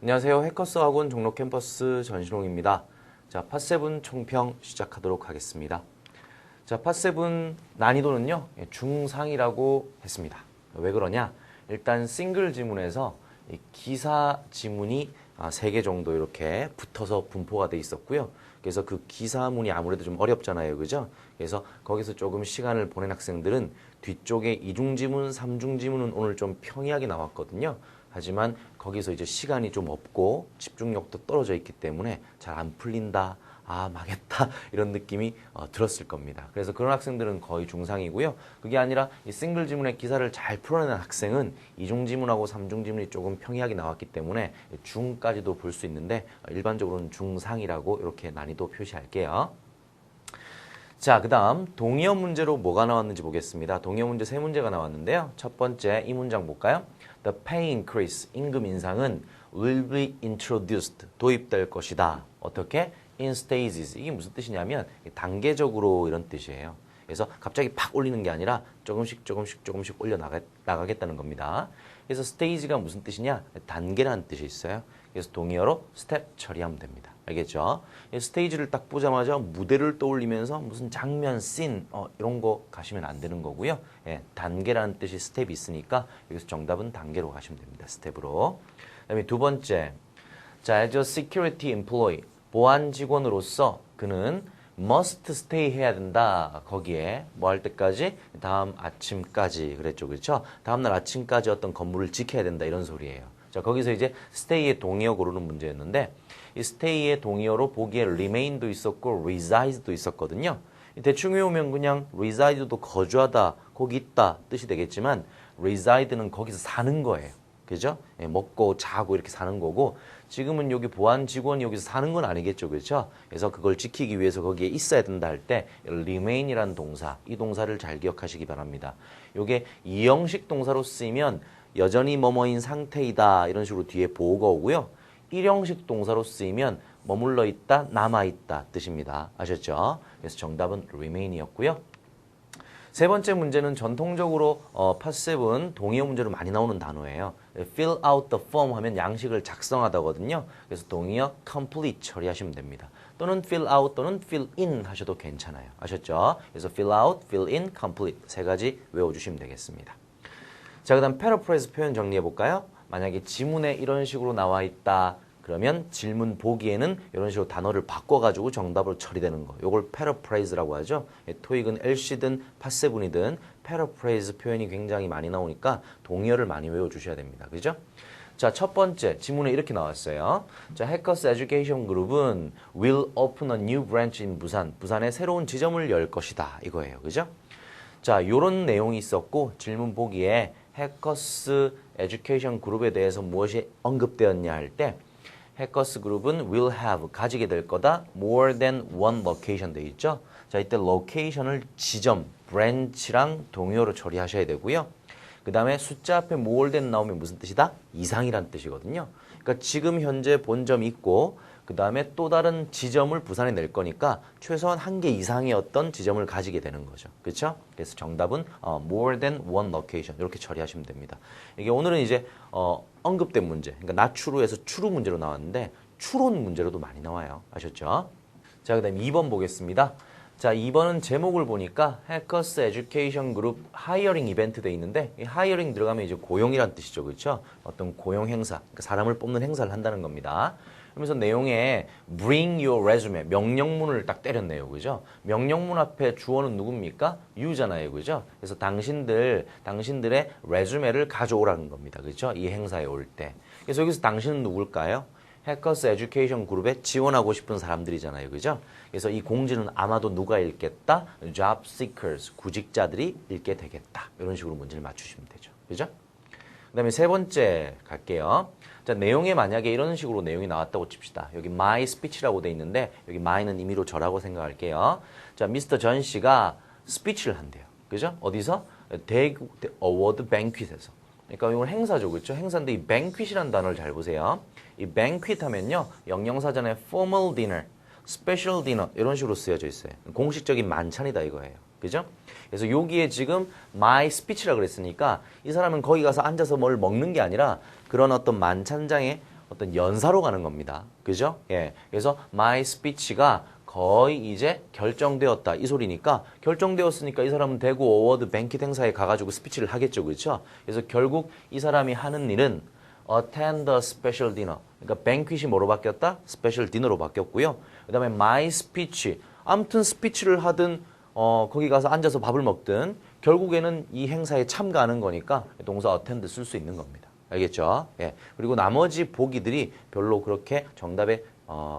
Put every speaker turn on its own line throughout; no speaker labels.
안녕하세요. 해커스 학원 종로 캠퍼스 전신홍입니다. 자, 팟7 총평 시작하도록 하겠습니다. 자, 팟7 난이도는요, 중상이라고 했습니다. 왜 그러냐? 일단 싱글 지문에서 기사 지문이 3개 정도 이렇게 붙어서 분포가 돼 있었고요. 그래서 그 기사문이 아무래도 좀 어렵잖아요. 그죠? 그래서 거기서 조금 시간을 보낸 학생들은 뒤쪽에 이중지문, 삼중지문은 오늘 좀 평이하게 나왔거든요. 하지만 거기서 이제 시간이 좀 없고 집중력도 떨어져 있기 때문에 잘 안 풀린다. 아, 망했다. 이런 느낌이 들었을 겁니다. 그래서 그런 학생들은 거의 중상이고요. 그게 아니라 이 싱글 지문의 기사를 잘 풀어내는 학생은 이중 지문하고 삼중 지문이 조금 평이하게 나왔기 때문에 중까지도 볼 수 있는데 일반적으로는 중상이라고 이렇게 난이도 표시할게요. 자, 그 다음 동의어 문제로 뭐가 나왔는지 보겠습니다. 동의어 문제 3문제가 나왔는데요. 첫 번째 이 문장 볼까요? The pay increase, 임금 인상은 will be introduced, 도입될 것이다. 어떻게? In stages. 이게 무슨 뜻이냐면 단계적으로 이런 뜻이에요. 그래서 갑자기 팍 올리는 게 아니라 조금씩 올려 나가겠다는 겁니다. 그래서 stage가 무슨 뜻이냐? 단계라는 뜻이 있어요. 그래서 동의어로 스텝 처리하면 됩니다. 알겠죠? 스테이지를 딱 보자마자 무대를 떠올리면서 무슨 장면, 씬 이런 거 가시면 안 되는 거고요. 예, 단계라는 뜻이 스텝이 있으니까 여기서 정답은 단계로 가시면 됩니다. 스텝으로. 그다음에 두 번째, 자, as a security employee, 보안 직원으로서 그는 must stay 해야 된다. 거기에 뭐 할 때까지? 다음 아침까지 그랬죠. 그렇죠? 다음날 아침까지 어떤 건물을 지켜야 된다. 이런 소리예요. 자, 거기서 이제 stay의 동의어 고르는 문제였는데 이 stay의 동의어로 보기에 remain도 있었고 reside도 있었거든요. 대충 외우면 그냥 reside도 거주하다, 거기 있다 뜻이 되겠지만 reside는 거기서 사는 거예요. 그죠? 예, 먹고 자고 이렇게 사는 거고 지금은 여기 보안 직원이 여기서 사는 건 아니겠죠. 그렇죠? 그래서 그걸 지키기 위해서 거기에 있어야 된다 할 때 remain이라는 동사, 이 동사를 잘 기억하시기 바랍니다. 이게 이형식 동사로 쓰이면 여전히 뭐뭐인 상태이다 이런 식으로 뒤에 보호가 오고요. 일형식 동사로 쓰이면 머물러 있다, 남아 있다 뜻입니다. 아셨죠? 그래서 정답은 remain이었고요. 세 번째 문제는 전통적으로 팟7 동의어 문제로 많이 나오는 단어예요. fill out the form 하면 양식을 작성하다거든요. 그래서 동의어 complete 처리하시면 됩니다. 또는 fill out 또는 fill in 하셔도 괜찮아요. 아셨죠? 그래서 fill out, fill in, complete 세 가지 외워주시면 되겠습니다. 자, 그 다음 paraphrase 표현 정리해 볼까요? 만약에 지문에 이런 식으로 나와 있다. 그러면 질문 보기에는 이런 식으로 단어를 바꿔가지고 정답으로 처리되는 거. 이걸 paraphrase라고 하죠. 토익은 LC든 팟7이든 paraphrase 표현이 굉장히 많이 나오니까 동의어를 많이 외워주셔야 됩니다. 그죠? 자, 첫 번째 지문에 이렇게 나왔어요. 자, 해커스 에듀케이션 그룹은 will open a new branch in 부산. 부산에 새로운 지점을 열 것이다. 이거예요. 그죠? 자, 요런 내용이 있었고 질문 보기에 해커스 에듀케이션 그룹에 대해서 무엇이 언급되었냐 할 때 해커스 그룹은 will have, 가지게 될 거다. more than one location 돼 있죠. 자, 이때 location을 지점, branch랑 동의어로 처리하셔야 되고요. 그 다음에 숫자 앞에 more than 나오면 무슨 뜻이다? 이상이란 뜻이거든요. 그러니까 지금 현재 본점이 있고 그 다음에 또 다른 지점을 부산에 낼 거니까 최소한 한 개 이상의 어떤 지점을 가지게 되는 거죠. 그렇죠? 그래서 정답은 more than one location 이렇게 처리하시면 됩니다. 이게 오늘은 이제 언급된 문제, 그러니까 나추루에서 추루 문제로 나왔는데 추론 문제로도 많이 나와요. 아셨죠? 자, 그 다음에 2번 보겠습니다. 자, 2번은 제목을 보니까 해커스 에듀케이션 그룹 하이어링 이벤트 돼 있는데 이 하이어링 들어가면 이제 고용이란 뜻이죠. 그렇죠? 어떤 고용 행사, 그러니까 사람을 뽑는 행사를 한다는 겁니다. 그러면서 내용에 bring your resume, 명령문을 딱 때렸네요. 그죠? 명령문 앞에 주어는 누굽니까? you잖아요. 그죠? 그래서 당신들의 resume를 가져오라는 겁니다. 그죠? 이 행사에 올 때. 그래서 여기서 당신은 누굴까요? 해커스 에듀케이션 그룹에 지원하고 싶은 사람들이잖아요. 그죠? 그래서 이 공지는 아마도 누가 읽겠다? job seekers, 구직자들이 읽게 되겠다. 이런 식으로 문제를 맞추시면 되죠. 그죠? 그 다음에 세 번째 갈게요. 자, 내용에 만약에 이런 식으로 내용이 나왔다고 칩시다. 여기 my speech라고 돼 있는데 여기 my는 임의로 저라고 생각할게요. 자, 미스터 전 씨가 스피치를 한대요. 그죠? 어디서? 대국 어워드 뱅퀴트에서. 그러니까 이건 행사죠. 그렇죠? 행사인데 이 뱅퀴트이라는 단어를 잘 보세요. 이 뱅퀴트 하면요. 영영사전에 formal dinner, special dinner 이런 식으로 쓰여져 있어요. 공식적인 만찬이다 이거예요. 그죠? 그래서 여기에 지금 my speech라 그랬으니까 이 사람은 거기 가서 앉아서 뭘 먹는 게 아니라 그런 어떤 만찬장에 어떤 연사로 가는 겁니다. 그죠? 예. 그래서 my speech가 거의 이제 결정되었다. 이 소리니까 결정되었으니까 이 사람은 대구 어워드 뱅킷 행사에 가가지고 스피치를 하겠죠. 그렇죠? 그래서 결국 이 사람이 하는 일은 attend a special dinner. 그러니까 뱅퀴시 뭐로 바뀌었다? 스페셜 디너로 바뀌었고요. 그 다음에 my speech. 아무튼 스피치를 하든 거기 가서 앉아서 밥을 먹든 결국에는 이 행사에 참가하는 거니까 동사 attend 쓸 수 있는 겁니다. 알겠죠? 예. 그리고 나머지 보기들이 별로 그렇게 정답에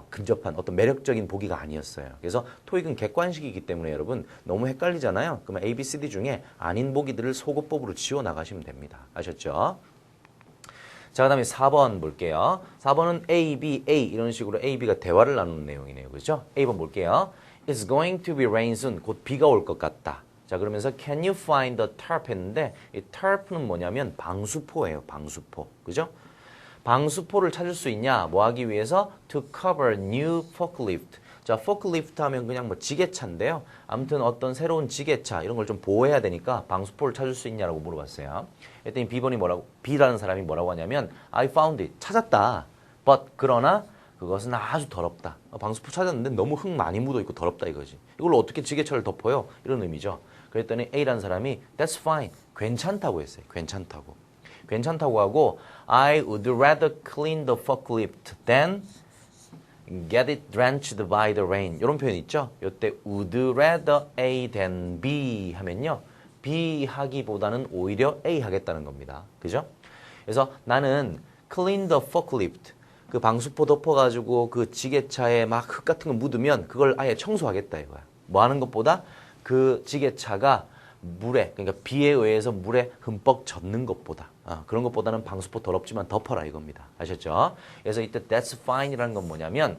근접한 어떤 매력적인 보기가 아니었어요. 그래서 토익은 객관식이기 때문에 여러분 너무 헷갈리잖아요. 그러면 A, B, C, D 중에 아닌 보기들을 소거법으로 지워 나가시면 됩니다. 아셨죠? 자, 그 다음에 4번 볼게요. 4번은 A, B, A 이런 식으로 A, B가 대화를 나누는 내용이네요. 그렇죠? A번 볼게요. It's going to be rain soon. 곧 비가 올 것 같다. 자, 그러면서 can you find the tarp 했는데 이 tarp는 뭐냐면 방수포예요. 방수포. 그죠? 방수포를 찾을 수 있냐? 뭐 하기 위해서? To cover new forklift. 자, forklift 하면 그냥 뭐 지게차인데요. 아무튼 어떤 새로운 지게차 이런 걸 좀 보호해야 되니까 방수포를 찾을 수 있냐라고 물어봤어요. 그랬더니 B라는 사람이 뭐라고 하냐면 I found it. 찾았다. But 그러나 그것은 아주 더럽다. 방수포 찾았는데 너무 흙 많이 묻어 있고 더럽다 이거지. 이걸로 어떻게 지게차를 덮어요? 이런 의미죠. 그랬더니 A라는 사람이 That's fine. 괜찮다고 했어요. 괜찮다고. 괜찮다고 하고 I would rather clean the forklift than get it drenched by the rain. 이런 표현 있죠? 이때 would rather A than B 하면요. B 하기보다는 오히려 A 하겠다는 겁니다. 그죠? 그래서 나는 clean the forklift. 그 방수포 덮어가지고 그 지게차에 막 흙 같은 거 묻으면 그걸 아예 청소하겠다 이거야. 뭐 하는 것보다 그 지게차가 물에, 그러니까 비에 의해서 물에 흠뻑 젖는 것보다 그런 것보다는 방수포 더럽지만 덮어라 이겁니다. 아셨죠? 그래서 이때 that's fine이라는 건 뭐냐면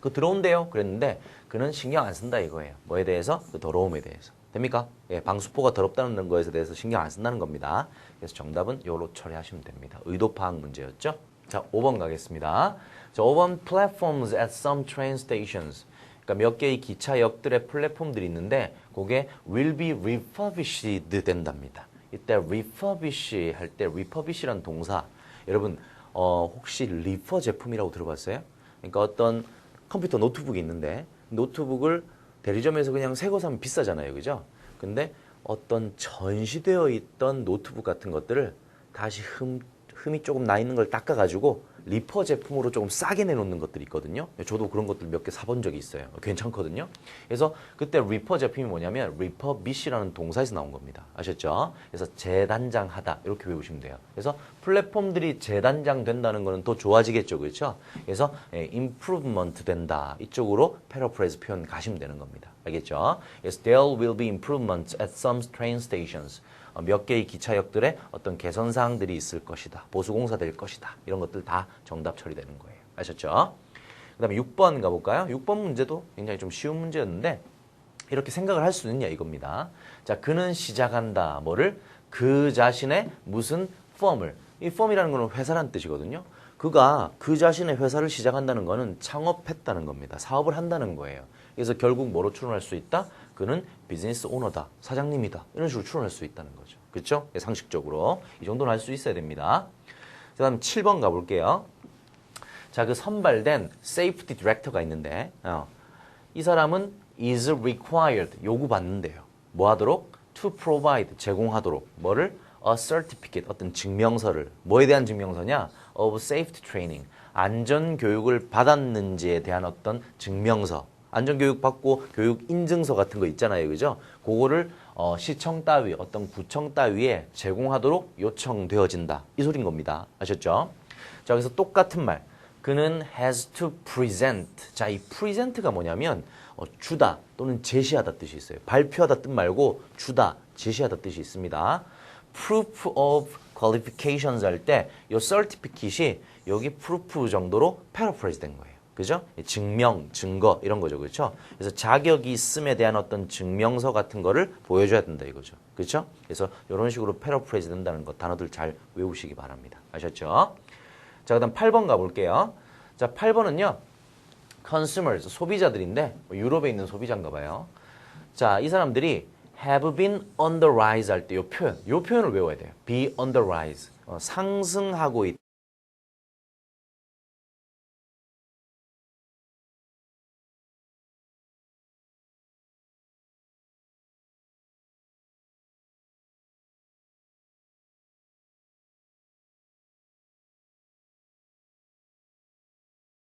그 들어온대요 그랬는데 그는 신경 안 쓴다 이거예요. 뭐에 대해서? 그 더러움에 대해서. 됩니까? 예, 방수포가 더럽다는 거에 대해서 신경 안 쓴다는 겁니다. 그래서 정답은 요로 처리하시면 됩니다. 의도 파악 문제였죠? 자, 5번 가겠습니다. 자, 5번 platforms at some train stations. 그러니까 몇 개의 기차역들의 플랫폼들이 있는데 그게 will be refurbished 된답니다. 이때 refurbish 할 때 refurbish라는 동사 여러분 혹시 리퍼 제품이라고 들어봤어요? 그러니까 어떤 컴퓨터 노트북이 있는데 노트북을 대리점에서 그냥 새 거 사면 비싸잖아요. 그죠? 근데 어떤 전시되어 있던 노트북 같은 것들을 다시 흠이 조금 나 있는 걸 닦아가지고 리퍼 제품으로 조금 싸게 내놓는 것들이 있거든요. 저도 그런 것들 몇 개 사본 적이 있어요. 괜찮거든요. 그래서 그때 리퍼 제품이 뭐냐면 리퍼비시라는 동사에서 나온 겁니다. 아셨죠? 그래서 재단장하다 이렇게 외우시면 돼요. 그래서 플랫폼들이 재단장 된다는 거는 더 좋아지겠죠. 그렇죠? 그래서 improvement 된다. 이쪽으로 패러프레이즈 표현 가시면 되는 겁니다. 알겠죠? 그래서 there will be improvements at some train stations. 몇 개의 기차역들에 어떤 개선 사항들이 있을 것이다. 보수공사 될 것이다. 이런 것들 다 정답 처리되는 거예요. 아셨죠? 그 다음에 6번 가볼까요? 6번 문제도 굉장히 좀 쉬운 문제였는데 이렇게 생각을 할 수 있느냐 이겁니다. 자, 그는 시작한다. 뭐를? 그 자신의 무슨 펌을. 이 펌이라는 거는 회사라는 뜻이거든요. 그가 그 자신의 회사를 시작한다는 거는 창업했다는 겁니다. 사업을 한다는 거예요. 그래서 결국 뭐로 추론할 수 있다? 그는 비즈니스 오너다, 사장님이다. 이런 식으로 추론할 수 있다는 거죠. 그렇죠? 상식적으로. 이 정도는 할 수 있어야 됩니다. 그 다음 7번 가볼게요. 자, 그 선발된 세이프티 디렉터가 있는데 이 사람은 is required, 요구받는데요. 뭐 하도록? to provide, 제공하도록. 뭐를? a certificate, 어떤 증명서를. 뭐에 대한 증명서냐? of safety training, 안전교육을 받았는지에 대한 어떤 증명서. 안전교육 받고 교육 인증서 같은 거 있잖아요. 그죠? 그거를 시청 따위, 어떤 구청 따위에 제공하도록 요청되어진다. 이 소린 겁니다. 아셨죠? 자, 그래서 똑같은 말. 그는 has to present. 자, 이 present가 뭐냐면 주다 또는 제시하다 뜻이 있어요. 발표하다 뜻 말고 주다, 제시하다 뜻이 있습니다. proof of qualifications 할 때 이 certificate이 여기 proof 정도로 paraphrase 된 거예요. 그죠? 증명, 증거 이런 거죠. 그렇죠? 그래서 자격이 있음에 대한 어떤 증명서 같은 거를 보여줘야 된다 이거죠. 그렇죠? 그래서 이런 식으로 패러프레이즈 된다는 거 단어들 잘 외우시기 바랍니다. 아셨죠? 자, 그다음 8번 가볼게요. 자, 8번은요. consumers, 소비자들인데 유럽에 있는 소비자인가 봐요. 자, 이 사람들이 have been on the rise 할 때 요 표현을 외워야 돼요. be on the rise. 상승하고 있다.